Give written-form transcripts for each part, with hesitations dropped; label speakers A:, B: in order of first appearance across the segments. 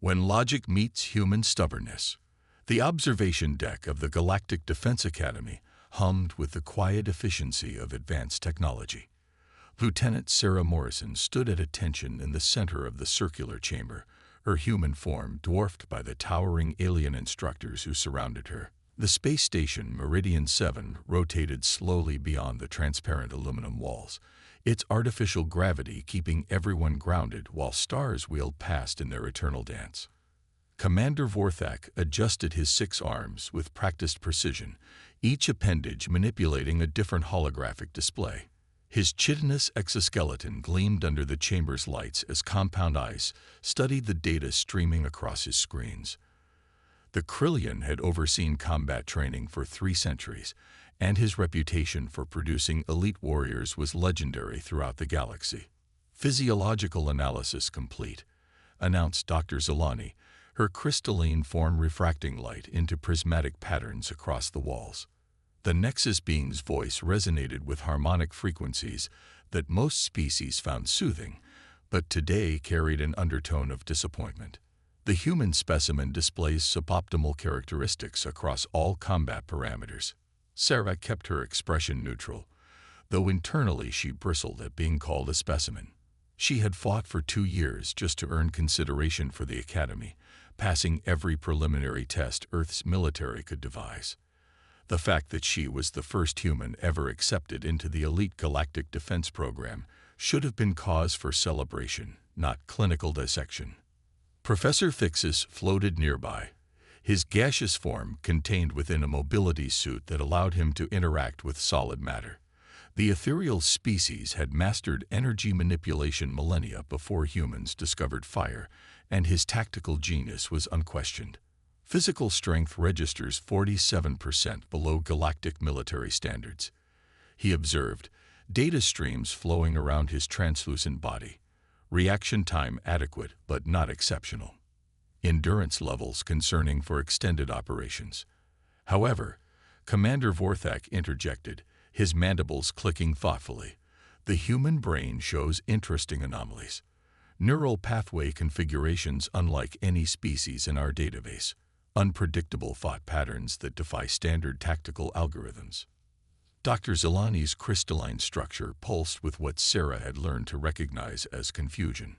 A: When logic meets human stubbornness. The observation deck of the Galactic Defense Academy hummed with the quiet efficiency of advanced technology. Lieutenant Sarah Morrison stood at attention in the center of the circular chamber, her human form dwarfed by the towering alien instructors who surrounded her. The space station Meridian 7 rotated slowly beyond the transparent aluminum walls, its artificial gravity keeping everyone grounded while stars wheeled past in their eternal dance. Commander Vorthak adjusted his 6 arms with practiced precision, each appendage manipulating a different holographic display. His chitinous exoskeleton gleamed under the chamber's lights as compound eyes studied the data streaming across his screens. The Krillian had overseen combat training for 3 centuries, and his reputation for producing elite warriors was legendary throughout the galaxy. "Physiological analysis complete," announced Dr. Zolani, her crystalline form refracting light into prismatic patterns across the walls. The Nexus being's voice resonated with harmonic frequencies that most species found soothing, but today carried an undertone of disappointment. The human specimen displays suboptimal characteristics across all combat parameters. Sarah kept her expression neutral, though internally she bristled at being called a specimen. She had fought for 2 years just to earn consideration for the Academy, passing every preliminary test Earth's military could devise. The fact that she was the first human ever accepted into the elite galactic defense program should have been cause for celebration, not clinical dissection. Professor Fixus floated nearby, his gaseous form contained within a mobility suit that allowed him to interact with solid matter. The ethereal species had mastered energy manipulation millennia before humans discovered fire, and his tactical genius was unquestioned. Physical strength registers 47% below galactic military standards. He observed, data streams flowing around his translucent body. Reaction time adequate but not exceptional. Endurance levels concerning for extended operations. However, Commander Vorthak interjected, his mandibles clicking thoughtfully. The human brain shows interesting anomalies. Neural pathway configurations unlike any species in our database. Unpredictable thought patterns that defy standard tactical algorithms. Dr. Zolani's crystalline structure pulsed with what Sarah had learned to recognize as confusion.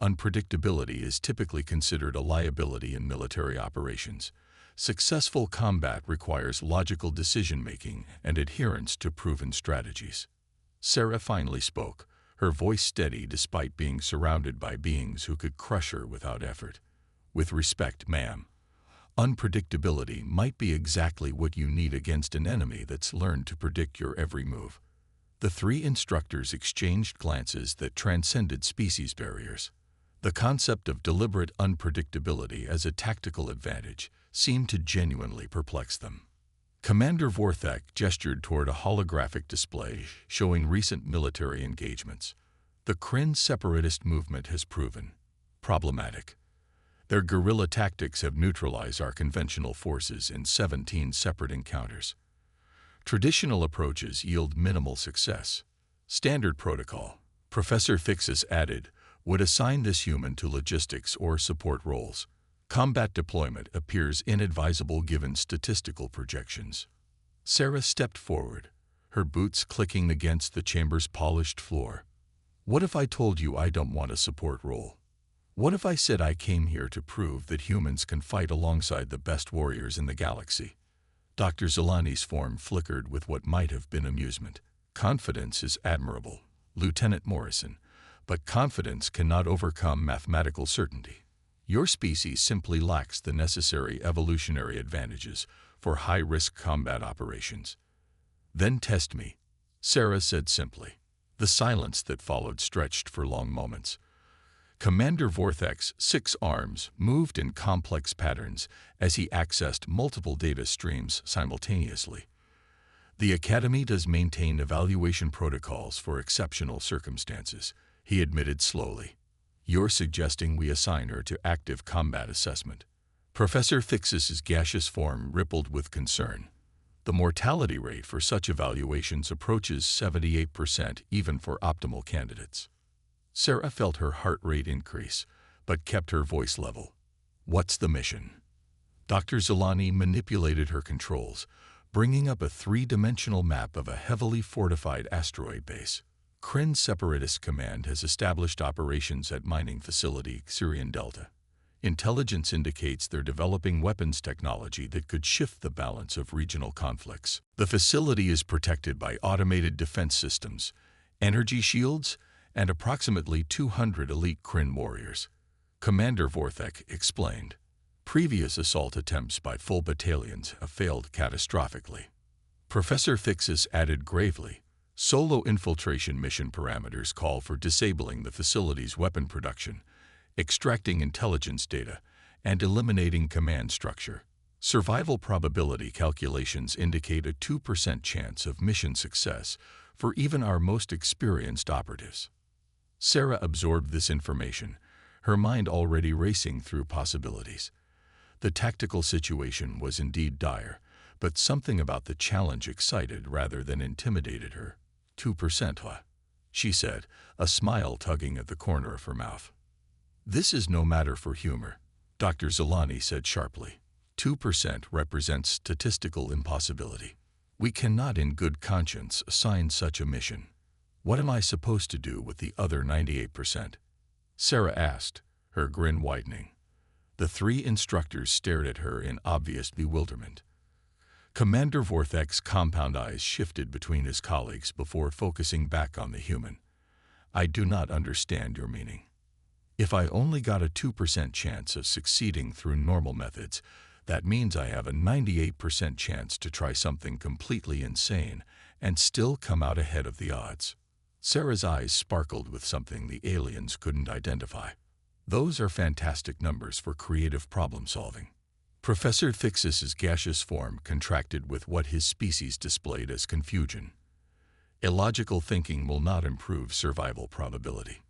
A: Unpredictability is typically considered a liability in military operations. Successful combat requires logical decision-making and adherence to proven strategies. Sarah finally spoke, her voice steady despite being surrounded by beings who could crush her without effort. "With respect, ma'am, unpredictability might be exactly what you need against an enemy that's learned to predict your every move." The 3 instructors exchanged glances that transcended species barriers. The concept of deliberate unpredictability as a tactical advantage seemed to genuinely perplex them. Commander Vorthak gestured toward a holographic display showing recent military engagements. The Kryn separatist movement has proven problematic. Their guerrilla tactics have neutralized our conventional forces in 17 separate encounters. Traditional approaches yield minimal success. Standard protocol, Professor Fixus added, would assign this human to logistics or support roles. Combat deployment appears inadvisable given statistical projections. Sarah stepped forward, her boots clicking against the chamber's polished floor. "What if I told you I don't want a support role? What if I said I came here to prove that humans can fight alongside the best warriors in the galaxy?" Dr. Zolani's form flickered with what might have been amusement. "Confidence is admirable, Lieutenant Morrison, but confidence cannot overcome mathematical certainty. Your species simply lacks the necessary evolutionary advantages for high-risk combat operations." "Then test me," Sarah said simply. The silence that followed stretched for long moments. Commander Vorthak's 6 arms moved in complex patterns as he accessed multiple data streams simultaneously. "The Academy does maintain evaluation protocols for exceptional circumstances," he admitted slowly. "You're suggesting we assign her to active combat assessment." Professor Fixus's gaseous form rippled with concern. The mortality rate for such evaluations approaches 78% even for optimal candidates. Sarah felt her heart rate increase, but kept her voice level. What's the mission? Dr. Zolani manipulated her controls, bringing up a three-dimensional map of a heavily fortified asteroid base. Kryn Separatist Command has established operations at mining facility Syrian Delta. Intelligence indicates they're developing weapons technology that could shift the balance of regional conflicts. The facility is protected by automated defense systems, energy shields, and approximately 200 elite Kryn warriors. Commander Vorthek explained. Previous assault attempts by full battalions have failed catastrophically. Professor Thixis added gravely, solo infiltration mission parameters call for disabling the facility's weapon production, extracting intelligence data, and eliminating command structure. Survival probability calculations indicate a 2% chance of mission success for even our most experienced operatives. Sarah absorbed this information, her mind already racing through possibilities. The tactical situation was indeed dire, but something about the challenge excited rather than intimidated her. 2%, huh? She said, a smile tugging at the corner of her mouth. This is no matter for humor, Dr. Zolani said sharply. 2% represents statistical impossibility. We cannot in good conscience assign such a mission. What am I supposed to do with the other 98%? Sarah asked, her grin widening. The three instructors stared at her in obvious bewilderment. Commander Vorthek's compound eyes shifted between his colleagues before focusing back on the human. I do not understand your meaning. If I only got a 2% chance of succeeding through normal methods, that means I have a 98% chance to try something completely insane and still come out ahead of the odds. Sarah's eyes sparkled with something the aliens couldn't identify. Those are fantastic numbers for creative problem-solving. Professor Thixis's gaseous form contracted with what his species displayed as confusion. Illogical thinking will not improve survival probability.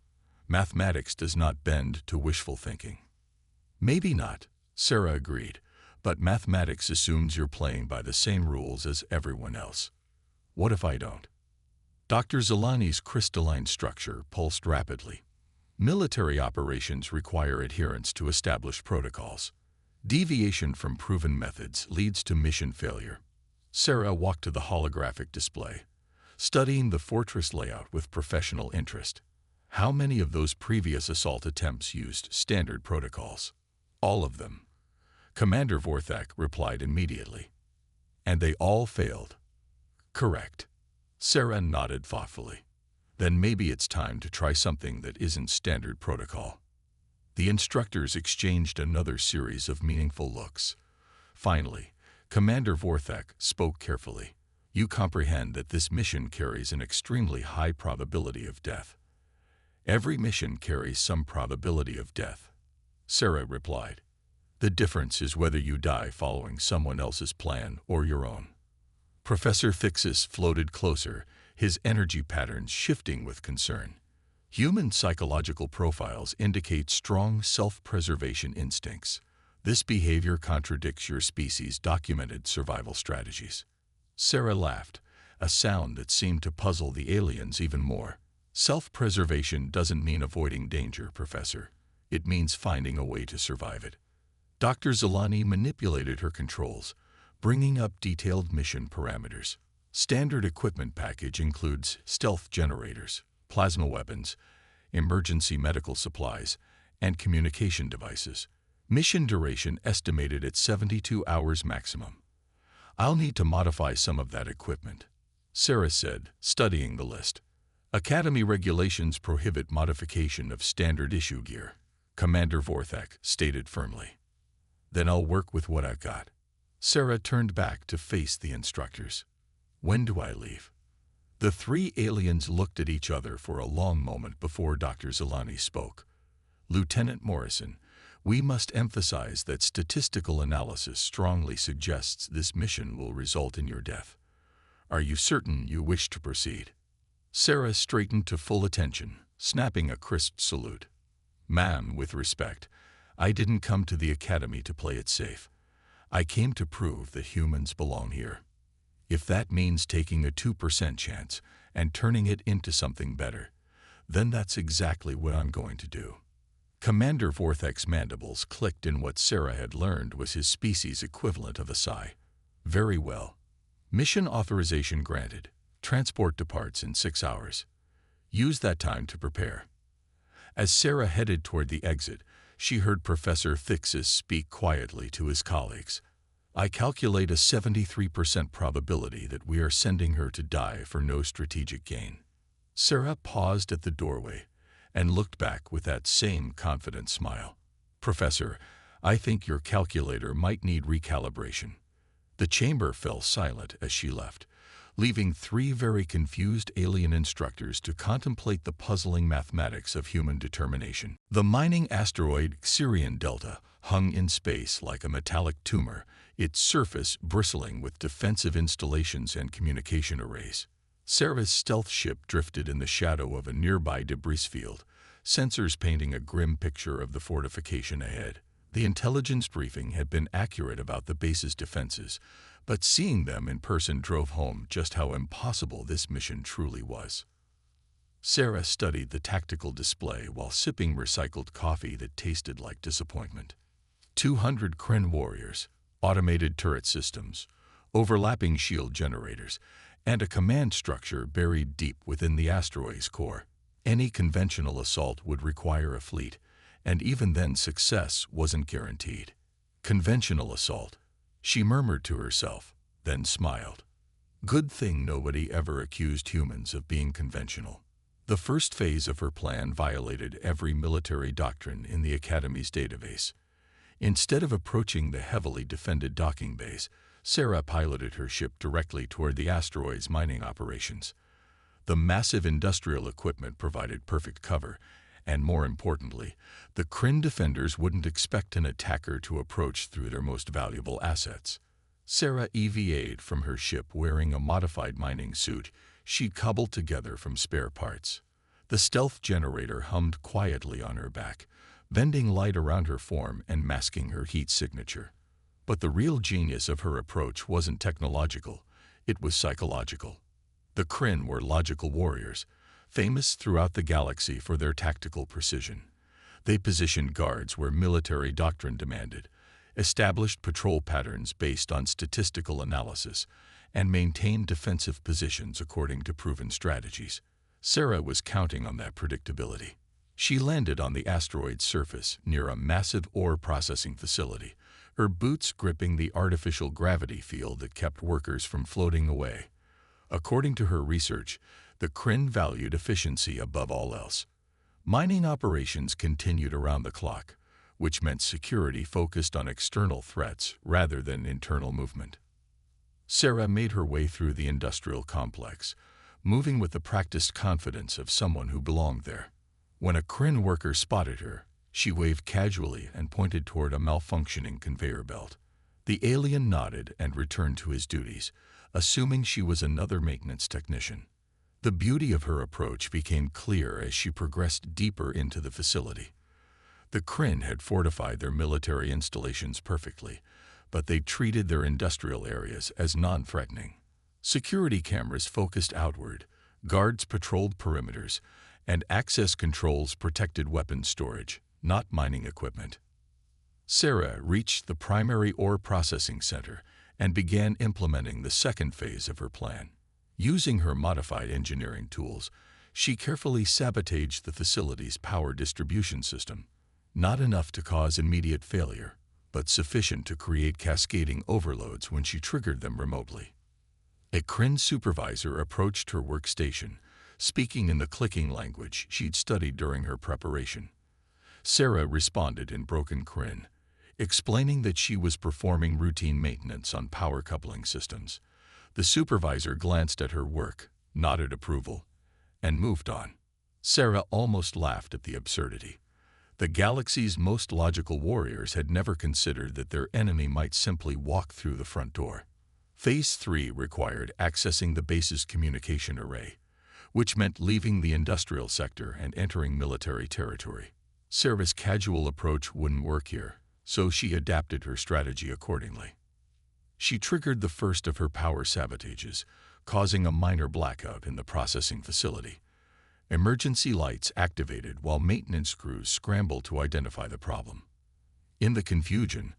A: Mathematics does not bend to wishful thinking. Maybe not, Sarah agreed, but mathematics assumes you're playing by the same rules as everyone else. What if I don't? Dr. Zolani's crystalline structure pulsed rapidly. Military operations require adherence to established protocols. Deviation from proven methods leads to mission failure. Sarah walked to the holographic display, studying the fortress layout with professional interest. How many of those previous assault attempts used standard protocols? All of them. Commander Vorthek replied immediately. And they all failed. Correct. Sarah nodded thoughtfully. Then maybe it's time to try something that isn't standard protocol. The instructors exchanged another series of meaningful looks. Finally, Commander Vorthek spoke carefully. You comprehend that this mission carries an extremely high probability of death. Every mission carries some probability of death, Sarah replied. The difference is whether you die following someone else's plan or your own. Professor Thixis floated closer, his energy patterns shifting with concern. Human psychological profiles indicate strong self-preservation instincts. This behavior contradicts your species' documented survival strategies. Sarah laughed, a sound that seemed to puzzle the aliens even more. Self-preservation doesn't mean avoiding danger, Professor. It means finding a way to survive it. Dr. Zolani manipulated her controls, bringing up detailed mission parameters. Standard equipment package includes stealth generators, plasma weapons, emergency medical supplies, and communication devices. Mission duration estimated at 72 hours maximum. I'll need to modify some of that equipment, Sarah said, studying the list. Academy regulations prohibit modification of standard issue gear, Commander Vorthek stated firmly. Then I'll work with what I've got. Sarah turned back to face the instructors. When do I leave? The three aliens looked at each other for a long moment before Dr. Zolani spoke. Lieutenant Morrison, we must emphasize that statistical analysis strongly suggests this mission will result in your death. Are you certain you wish to proceed? Sarah straightened to full attention, snapping a crisp salute. Ma'am, with respect, I didn't come to the academy to play it safe. I came to prove that humans belong here. If that means taking a 2% chance and turning it into something better, then that's exactly what I'm going to do. Commander Vorthek's mandibles clicked in what Sarah had learned was his species' equivalent of a sigh. Very well. Mission authorization granted. Transport departs in 6 hours. Use that time to prepare. As Sarah headed toward the exit, she heard Professor Thixis speak quietly to his colleagues. I calculate a 73% probability that we are sending her to die for no strategic gain. Sarah paused at the doorway and looked back with that same confident smile. Professor, I think your calculator might need recalibration. The chamber fell silent as she left, leaving 3 very confused alien instructors to contemplate the puzzling mathematics of human determination. The mining asteroid Xerion Delta hung in space like a metallic tumor, its surface bristling with defensive installations and communication arrays. Sarah's stealth ship drifted in the shadow of a nearby debris field, sensors painting a grim picture of the fortification ahead. The intelligence briefing had been accurate about the base's defenses, but seeing them in person drove home just how impossible this mission truly was. Sarah studied the tactical display while sipping recycled coffee that tasted like disappointment. 200 Kryn warriors, automated turret systems, overlapping shield generators, and a command structure buried deep within the asteroid's core. Any conventional assault would require a fleet, and even then success wasn't guaranteed. Conventional assault, she murmured to herself, then smiled. Good thing nobody ever accused humans of being conventional. The first phase of her plan violated every military doctrine in the Academy's database. Instead of approaching the heavily defended docking bays, Sarah piloted her ship directly toward the asteroid's mining operations. The massive industrial equipment provided perfect cover, and more importantly, the Kryn defenders wouldn't expect an attacker to approach through their most valuable assets. Sarah EVA'd from her ship wearing a modified mining suit she'd cobbled together from spare parts. The stealth generator hummed quietly on her back, bending light around her form and masking her heat signature. But the real genius of her approach wasn't technological, it was psychological. The Kryn were logical warriors, famous throughout the galaxy for their tactical precision. They positioned guards where military doctrine demanded, established patrol patterns based on statistical analysis, and maintained defensive positions according to proven strategies. Sarah was counting on that predictability. She landed on the asteroid's surface near a massive ore processing facility, her boots gripping the artificial gravity field that kept workers from floating away. According to her research, the Kryn valued efficiency above all else. Mining operations continued around the clock, which meant security focused on external threats rather than internal movement. Sarah made her way through the industrial complex, moving with the practiced confidence of someone who belonged there. When a Kryn worker spotted her, she waved casually and pointed toward a malfunctioning conveyor belt. The alien nodded and returned to his duties, assuming she was another maintenance technician. The beauty of her approach became clear as she progressed deeper into the facility. The Kryn had fortified their military installations perfectly, but they treated their industrial areas as non-threatening. Security cameras focused outward, guards patrolled perimeters, and access controls protected weapons storage, not mining equipment. Sarah reached the primary ore processing center and began implementing the second phase of her plan. Using her modified engineering tools, she carefully sabotaged the facility's power distribution system. Not enough to cause immediate failure, but sufficient to create cascading overloads when she triggered them remotely. A Kryn supervisor approached her workstation, speaking in the clicking language she'd studied during her preparation. Sarah responded in broken Kryn, explaining that she was performing routine maintenance on power coupling systems. The supervisor glanced at her work, nodded approval, and moved on. Sarah almost laughed at the absurdity. The galaxy's most logical warriors had never considered that their enemy might simply walk through the front door. Phase 3 required accessing the base's communication array, which meant leaving the industrial sector and entering military territory. Sarah's casual approach wouldn't work here, so she adapted her strategy accordingly. She triggered the first of her power sabotages, causing a minor blackout in the processing facility. Emergency lights activated while maintenance crews scrambled to identify the problem. In the confusion,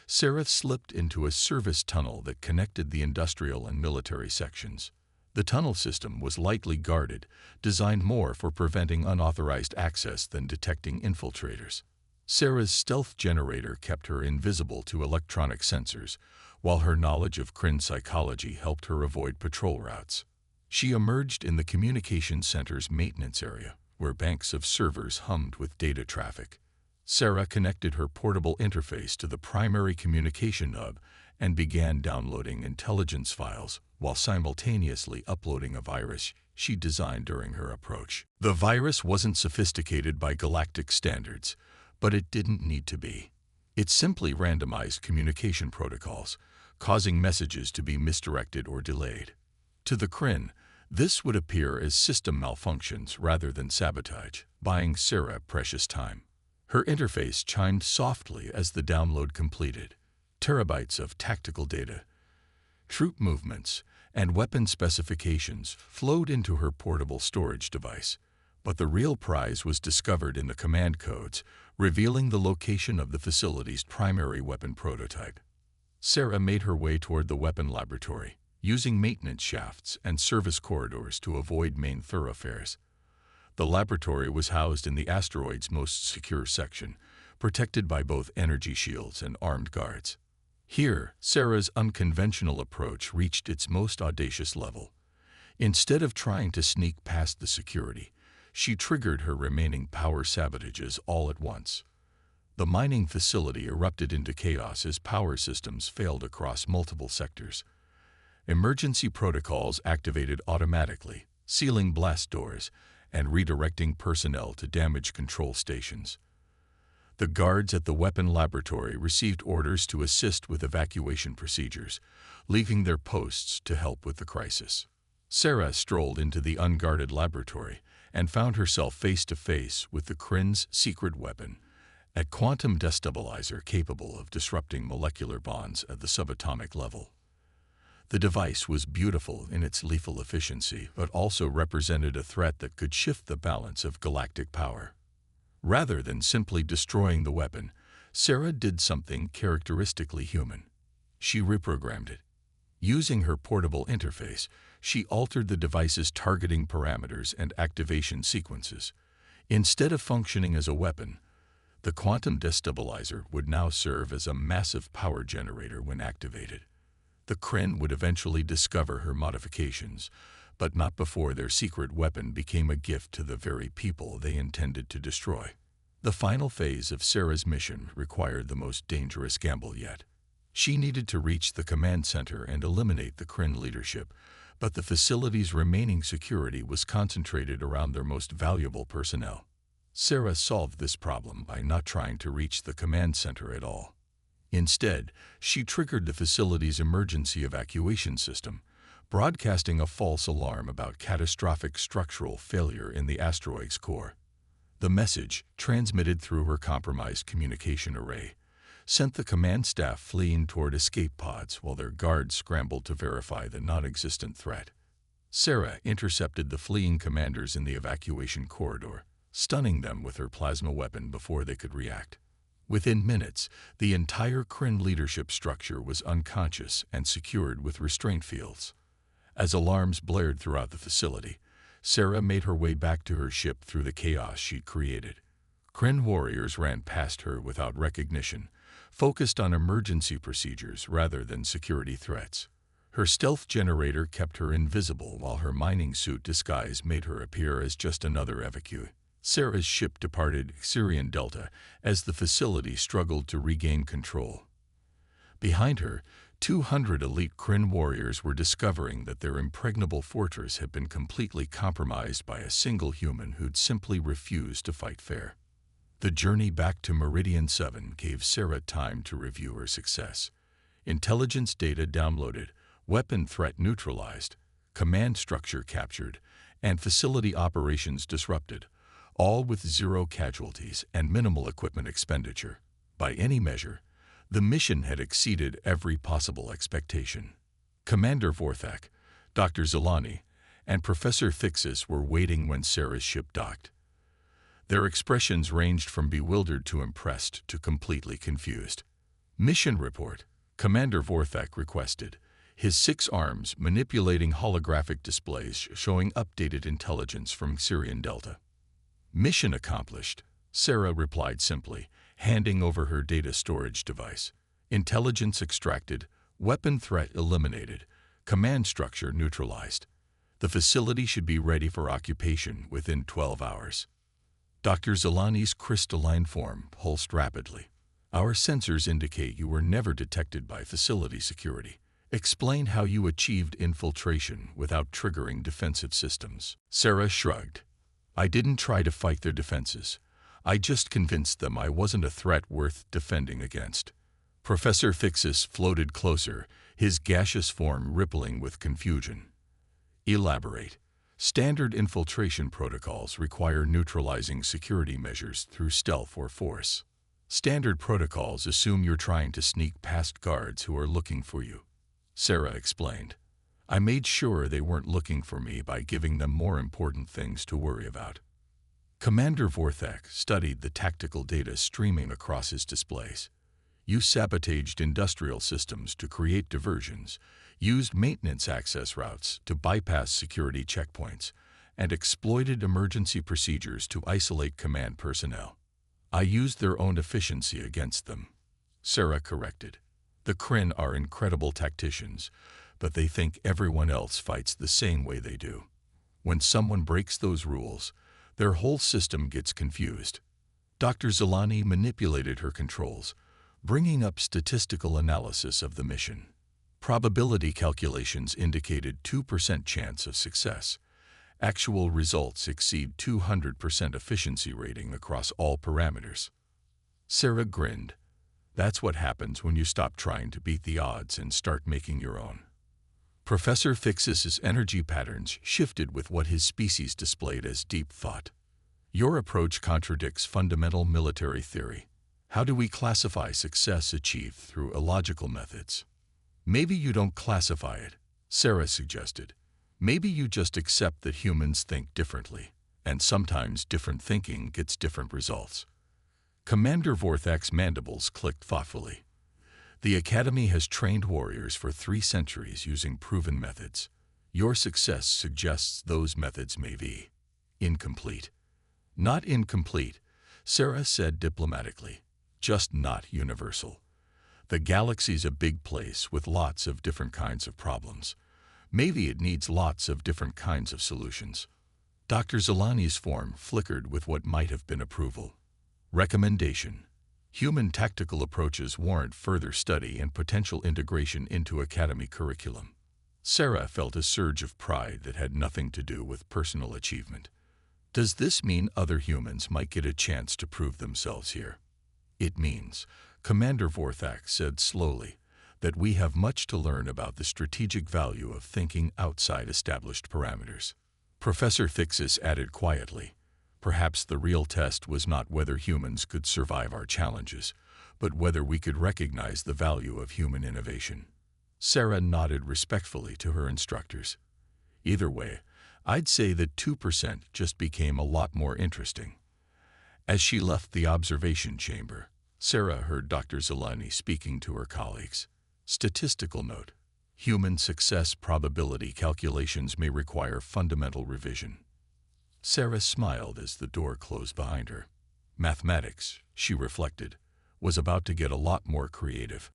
A: Sarah slipped into a service tunnel that connected the industrial and military sections. The tunnel system was lightly guarded, designed more for preventing unauthorized access than detecting infiltrators. Sarah's stealth generator kept her invisible to electronic sensors, while her knowledge of Kryn psychology helped her avoid patrol routes. She emerged in the communication center's maintenance area, where banks of servers hummed with data traffic. Sarah connected her portable interface to the primary communication hub and began downloading intelligence files while simultaneously uploading a virus she designed during her approach. The virus wasn't sophisticated by Galactic standards, but it didn't need to be. It simply randomized communication protocols, causing messages to be misdirected or delayed. To the Kryn, this would appear as system malfunctions rather than sabotage, buying Sarah precious time. Her interface chimed softly as the download completed. Terabytes of tactical data, troop movements, and weapon specifications flowed into her portable storage device. But the real prize was discovered in the command codes, revealing the location of the facility's primary weapon prototype. Sarah made her way toward the weapon laboratory, using maintenance shafts and service corridors to avoid main thoroughfares. The laboratory was housed in the asteroid's most secure section, protected by both energy shields and armed guards. Here, Sarah's unconventional approach reached its most audacious level. Instead of trying to sneak past the security, she triggered her remaining power sabotages all at once. The mining facility erupted into chaos as power systems failed across multiple sectors. Emergency protocols activated automatically, sealing blast doors and redirecting personnel to damage control stations. The guards at the weapon laboratory received orders to assist with evacuation procedures, leaving their posts to help with the crisis. Sarah strolled into the unguarded laboratory and found herself face to face with the Kryn's secret weapon, a quantum destabilizer capable of disrupting molecular bonds at the subatomic level. The device was beautiful in its lethal efficiency, but also represented a threat that could shift the balance of galactic power. Rather than simply destroying the weapon, Sarah did something characteristically human. She reprogrammed it. Using her portable interface, she altered the device's targeting parameters and activation sequences. Instead of functioning as a weapon, the quantum destabilizer would now serve as a massive power generator when activated. The Kryn would eventually discover her modifications, but not before their secret weapon became a gift to the very people they intended to destroy. The final phase of Sarah's mission required the most dangerous gamble yet. She needed to reach the command center and eliminate the Kryn leadership, but the facility's remaining security was concentrated around their most valuable personnel. Sarah solved this problem by not trying to reach the command center at all. Instead, she triggered the facility's emergency evacuation system, broadcasting a false alarm about catastrophic structural failure in the asteroid's core. The message, transmitted through her compromised communication array, sent the command staff fleeing toward escape pods while their guards scrambled to verify the non-existent threat. Sarah intercepted the fleeing commanders in the evacuation corridor, stunning them with her plasma weapon before they could react. Within minutes, the entire Kryn leadership structure was unconscious and secured with restraint fields. As alarms blared throughout the facility, Sarah made her way back to her ship through the chaos she'd created. Kryn warriors ran past her without recognition, focused on emergency procedures rather than security threats. Her stealth generator kept her invisible while her mining suit disguise made her appear as just another evacuee. Sarah's ship departed Syrian Delta as the facility struggled to regain control. Behind her, 200 elite Kryn warriors were discovering that their impregnable fortress had been completely compromised by a single human who'd simply refused to fight fair. The journey back to Meridian 7 gave Sarah time to review her success. Intelligence data downloaded, weapon threat neutralized, command structure captured, and facility operations disrupted, all with zero casualties and minimal equipment expenditure. By any measure, the mission had exceeded every possible expectation. Commander Vorthak, Dr. Zelani, and Professor Fixus were waiting when Sarah's ship docked. Their expressions ranged from bewildered to impressed to completely confused. "Mission report," Commander Vorthak requested, his 6 arms manipulating holographic displays showing updated intelligence from Syrian Delta. "Mission accomplished," Sarah replied simply, handing over her data storage device. "Intelligence extracted, weapon threat eliminated, command structure neutralized. The facility should be ready for occupation within 12 hours." Dr. Zolani's crystalline form pulsed rapidly. "Our sensors indicate you were never detected by facility security. Explain how you achieved infiltration without triggering defensive systems." Sarah shrugged. "I didn't try to fight their defenses. I just convinced them I wasn't a threat worth defending against." Professor Fixus floated closer, his gaseous form rippling with confusion. "Elaborate." "Standard infiltration protocols require neutralizing security measures through stealth or force. Standard protocols assume you're trying to sneak past guards who are looking for you," Sarah explained. "I made sure they weren't looking for me by giving them more important things to worry about." Commander Vorthak studied the tactical data streaming across his displays. "You sabotaged industrial systems to create diversions, used maintenance access routes to bypass security checkpoints, and exploited emergency procedures to isolate command personnel." "I used their own efficiency against them," Sarah corrected. "The Kryn are incredible tacticians, but they think everyone else fights the same way they do. When someone breaks those rules, their whole system gets confused." Dr. Zolani manipulated her controls, bringing up statistical analysis of the mission. Probability calculations indicated 2% chance of success. Actual results exceed 200% efficiency rating across all parameters. Sarah grinned. "That's what happens when you stop trying to beat the odds and start making your own." Professor Fixus's energy patterns shifted with what his species displayed as deep thought. "Your approach contradicts fundamental military theory. How do we classify success achieved through illogical methods?" "Maybe you don't classify it," Sarah suggested. "Maybe you just accept that humans think differently, and sometimes different thinking gets different results." Commander Vorthak's mandibles clicked thoughtfully. "The Academy has trained warriors for 3 centuries using proven methods. Your success suggests those methods may be incomplete." "Not incomplete," Sarah said diplomatically, "just not universal. The galaxy's a big place with lots of different kinds of problems. Maybe it needs lots of different kinds of solutions." Dr. Zolani's form flickered with what might have been approval. "Recommendation: human tactical approaches warrant further study and potential integration into Academy curriculum." Sarah felt a surge of pride that had nothing to do with personal achievement. "Does this mean other humans might get a chance to prove themselves here?" "It means," Commander Vorthak said slowly, "that we have much to learn about the strategic value of thinking outside established parameters." Professor Fixus added quietly, "Perhaps the real test was not whether humans could survive our challenges, but whether we could recognize the value of human innovation." Sarah nodded respectfully to her instructors. "Either way, I'd say that 2% just became a lot more interesting." As she left the observation chamber, Sarah heard Dr. Zolani speaking to her colleagues. Statistical note: human success probability calculations may require fundamental revision. Sarah smiled as the door closed behind her. Mathematics, she reflected, was about to get a lot more creative.